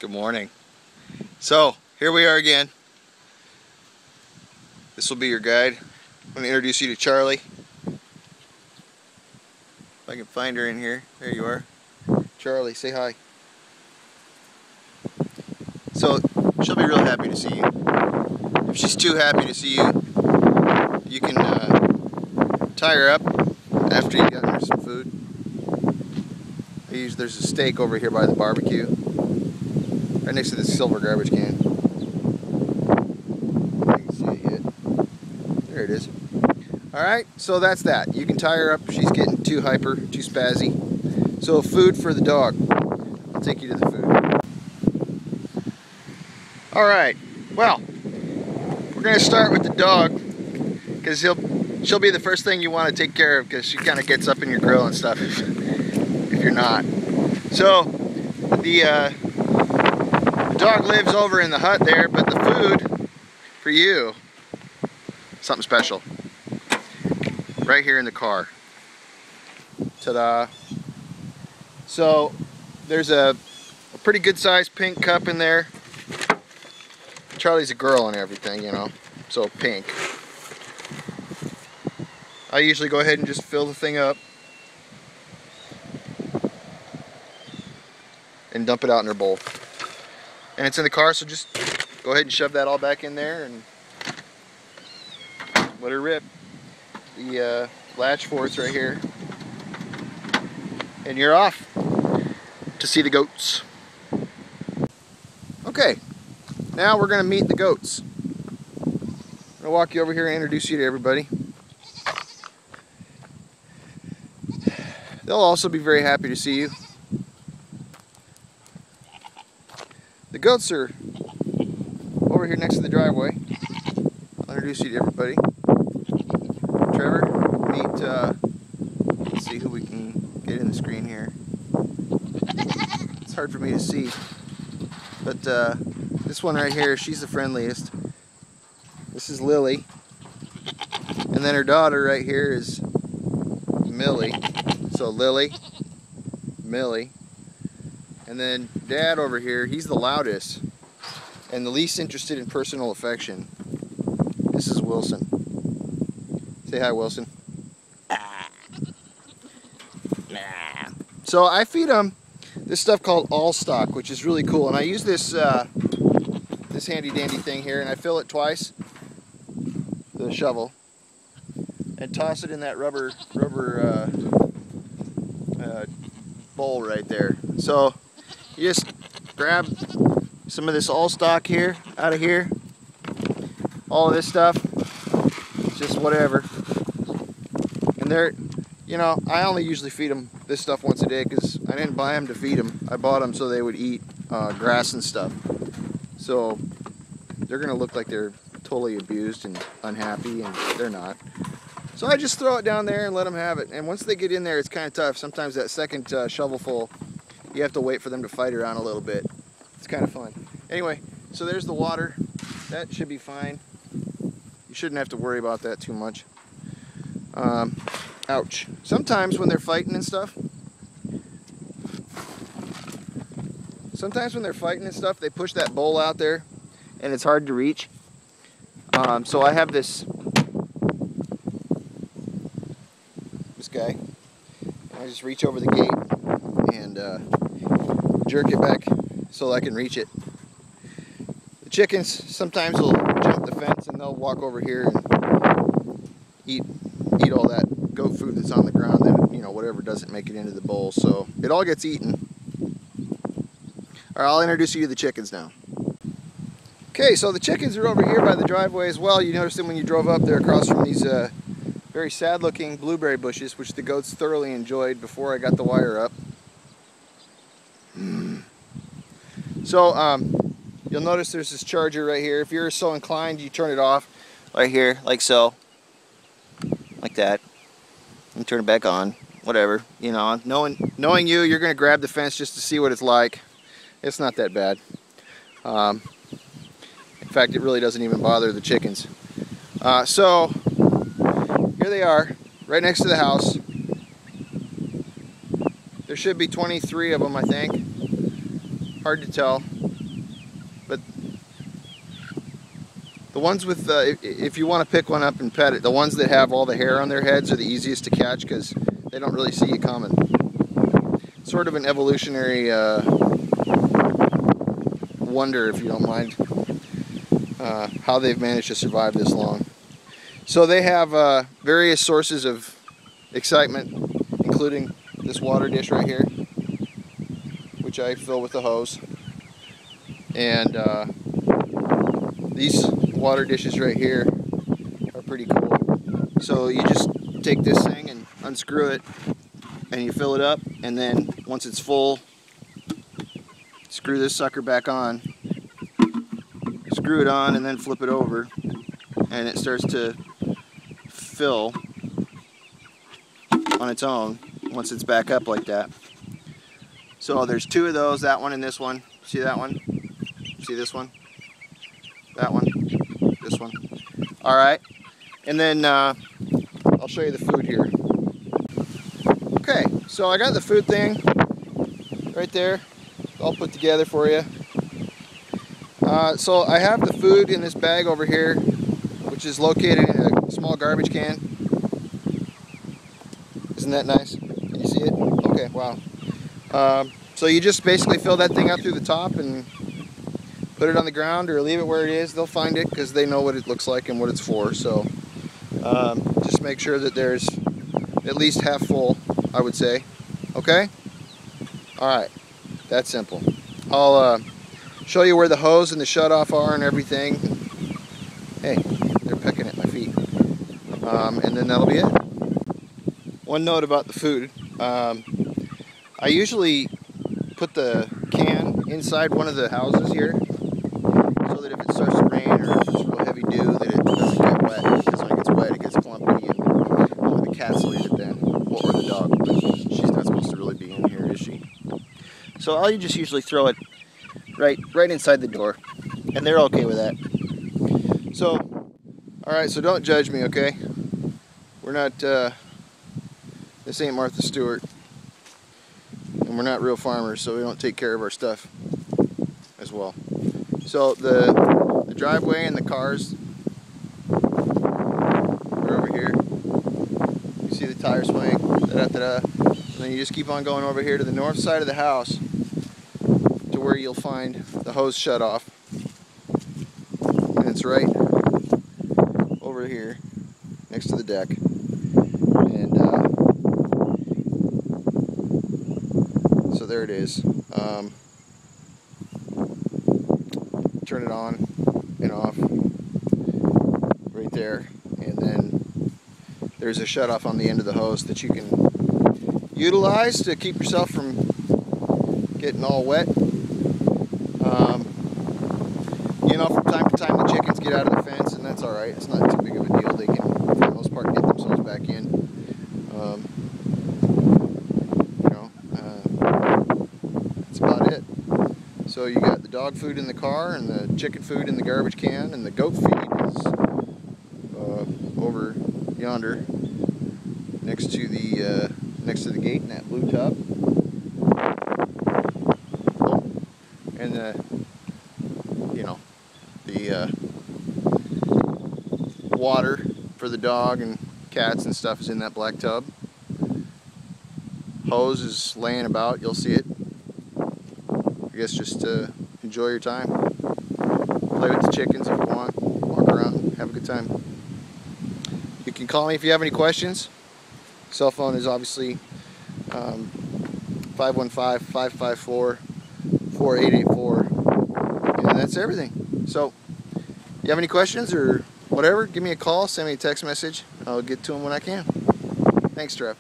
Good morning. So here we are again. This will be your guide. I'm going to introduce you to Charlie. If I can find her in here. There you are. Charlie, say hi. So she'll be real happy to see you. If she's too happy to see you, you can tie her up after you got her some food. There's a steak over here by the barbecue, right next to this silver garbage can. I can see it yet. There it is. Alright, so that's that. You can tie her up if she's getting too hyper, too spazzy. So food for the dog. I'll take you to the food. Alright, well, we're going to start with the dog, because she'll be the first thing you want to take care of, because she kind of gets up in your grill and stuff if you're not. So the dog lives over in the hut there, but the food for you, something special, right here in the car. Ta-da! So there's a pretty good sized pink cup in there. Charlie's a girl and everything, you know, so pink. I usually go ahead and just fill the thing up and dump it out in her bowl. And it's in the car, so just go ahead and shove that all back in there and let her rip. The latch for it's right here. And you're off to see the goats. Okay, now we're going to meet the goats. I'm going to walk you over here and introduce you to everybody. They'll also be very happy to see you. The goats are over here next to the driveway. I'll introduce you to everybody. Trevor, meet, let's see who we can get in the screen here. It's hard for me to see, but this one right here, she's the friendliest. This is Lily, and then her daughter right here is Millie. So Lily, Millie, and then Dad over here, he's the loudest and the least interested in personal affection. This is Wilson. Say hi, Wilson. So I feed them this stuff called All Stock, which is really cool, and I use this this handy dandy thing here, and I fill it twice, the shovel, and toss it in that rubber bowl right there. So you just grab some of this All Stock here, out of here, all of this stuff, just whatever. And they're, you know, I only usually feed them this stuff once a day, because I didn't buy them to feed them. I bought them so they would eat grass and stuff. So they're gonna look like they're totally abused and unhappy, and they're not. So I just throw it down there and let them have it. And once they get in there, it's kind of tough. Sometimes that second shovelful, you have to wait for them to fight around a little bit. It's kind of fun. Anyway, so there's the water. That should be fine. You shouldn't have to worry about that too much. Ouch. Sometimes when they're fighting and stuff, they push that bowl out there, and it's hard to reach. So I have this guy. I just reach over the gate and jerk it back so I can reach it. The chickens sometimes will jump the fence and they'll walk over here and eat all that goat food that's on the ground, that, you know, whatever doesn't make it into the bowl. So it all gets eaten. Alright, I'll introduce you to the chickens now. Okay, so the chickens are over here by the driveway as well. You noticed them when you drove up there across from these very sad looking blueberry bushes, which the goats thoroughly enjoyed before I got the wire up. So you'll notice there's this charger right here. If you're so inclined, you turn it off right here, like so, like that, and turn it back on, whatever. You know, knowing you, you're going to grab the fence just to see what it's like. It's not that bad. In fact, it really doesn't even bother the chickens. So here they are, right next to the house. There should be 23 of them, I think. Hard to tell. But the ones with, if you want to pick one up and pet it, the ones that have all the hair on their heads are the easiest to catch because they don't really see you coming. Sort of an evolutionary wonder, if you don't mind, how they've managed to survive this long. So they have various sources of excitement, including this water dish right here, which I fill with the hose, and these water dishes right here are pretty cool. So you just take this thing and unscrew it, and you fill it up, and then once it's full, screw this sucker back on, screw it on, and then flip it over, and it starts to fill on its own once it's back up like that. So there's two of those, that one and this one. See that one? See this one? That one? This one? Alright, and then I'll show you the food here. Okay, so I got the food thing right there, all put together for you. So I have the food in this bag over here, which is located in a small garbage can. Isn't that nice? Can you see it? Okay, wow. So you just basically fill that thing up through the top and put it on the ground or leave it where it is. They'll find it because they know what it looks like and what it's for. So just make sure that there's at least half full, I would say. Okay? Alright, that's simple. I'll show you where the hose and the shutoff are and everything. Hey, they're pecking at my feet. And then that'll be it. One note about the food. I usually put the can inside one of the houses here so that if it starts to rain or if it's real heavy dew that it doesn't get wet, because when it gets wet it gets clumpy and only the cats will eat it then, or the dog, but she's not supposed to really be in here, is she? So I'll just usually throw it right inside the door, and they're okay with that. So, alright, so don't judge me, okay? We're not, this ain't Martha Stewart. And we're not real farmers, so we don't take care of our stuff as well. So the driveway and the cars are over here. You see the tire swing, da-da-da-da. And then you just keep on going over here to the north side of the house to where you'll find the hose shut off. And it's right over here next to the deck. And so there it is. Turn it on and off right there, and then there's a shutoff on the end of the hose that you can utilize to keep yourself from getting all wet. You know, from time to time the chickens get out of the fence, and that's alright. It's not too big of a deal. They can, for the most part, get themselves back in. That's about it. So you got the dog food in the car, and the chicken food in the garbage can, and the goat feed is over yonder next to the gate in that blue tub. And the water for the dog and cats and stuff is in that black tub. Hose is laying about, you'll see it. I guess just enjoy your time. Play with the chickens if you want. Walk around, have a good time. You can call me if you have any questions. Cell phone is obviously 515-554-4884. And that's everything. So, you have any questions or whatever, give me a call, send me a text message. I'll get to them when I can. Thanks, Trevor.